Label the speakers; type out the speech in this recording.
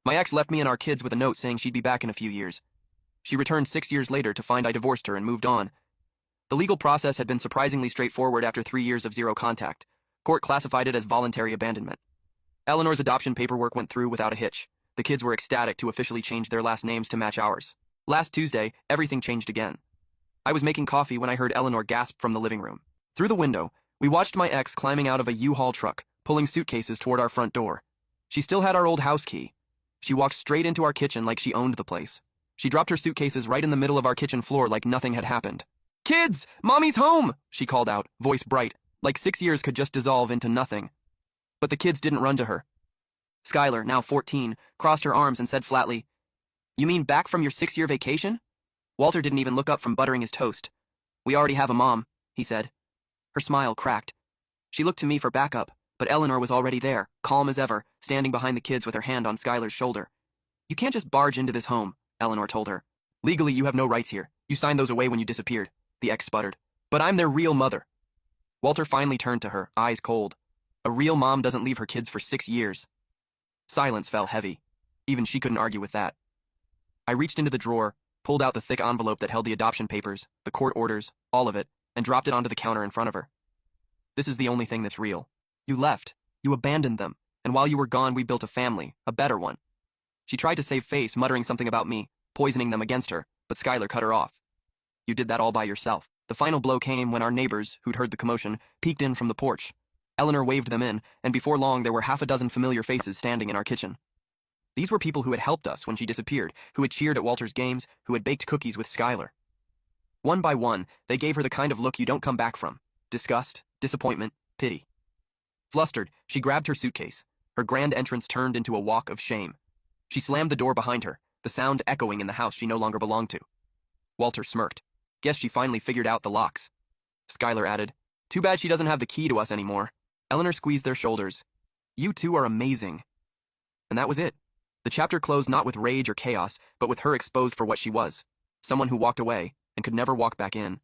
Speaker 1: My ex left me and our kids with a note saying she'd be back in a few years. She returned 6 years later to find I divorced her and moved on. The legal process had been surprisingly straightforward after 3 years of zero contact. Court classified it as voluntary abandonment. Eleanor's adoption paperwork went through without a hitch. The kids were ecstatic to officially change their last names to match ours. Last Tuesday, everything changed again. I was making coffee when I heard Eleanor gasp from the living room. Through the window, we watched my ex climbing out of a U-Haul truck, pulling suitcases toward our front door. She still had our old house key. She walked straight into our kitchen like she owned the place. She dropped her suitcases right in the middle of our kitchen floor like nothing had happened. "Kids, Mommy's home!" she called out, voice bright, like 6 years could just dissolve into nothing. But the kids didn't run to her. Skylar, now 14, crossed her arms and said flatly, "You mean back from your 6-year vacation?" Walter didn't even look up from buttering his toast. "We already have a mom," he said. Her smile cracked. She looked to me for backup, but Eleanor was already there, calm as ever, standing behind the kids with her hand on Skylar's shoulder. "You can't just barge into this home," Eleanor told her. "Legally, you have no rights here. You signed those away when you disappeared," the ex sputtered. "But I'm their real mother." Walter finally turned to her, eyes cold. A real mom doesn't leave her kids for 6 years. Silence fell heavy. Even she couldn't argue with that. I reached into the drawer, pulled out the thick envelope that held the adoption papers, the court orders, all of it, and dropped it onto the counter in front of her. "This is the only thing that's real. You left. You abandoned them. And while you were gone, we built a family, a better one." She tried to save face, muttering something about me, poisoning them against her, but Skylar cut her off. "You did that all by yourself." The final blow came when our neighbors, who'd heard the commotion, peeked in from the porch. Eleanor waved them in, and before long there were half a dozen familiar faces standing in our kitchen. These were people who had helped us when she disappeared, who had cheered at Walter's games, who had baked cookies with Skylar. One by one, they gave her the kind of look you don't come back from. Disgust, disappointment, pity. Flustered, she grabbed her suitcase. Her grand entrance turned into a walk of shame. She slammed the door behind her, the sound echoing in the house she no longer belonged to. Walter smirked. "Guess she finally figured out the locks." Skylar added, "Too bad she doesn't have the key to us anymore." Eleanor squeezed their shoulders. "You two are amazing." And that was it. The chapter closed not with rage or chaos, but with her exposed for what she was. Someone who walked away and could never walk back in.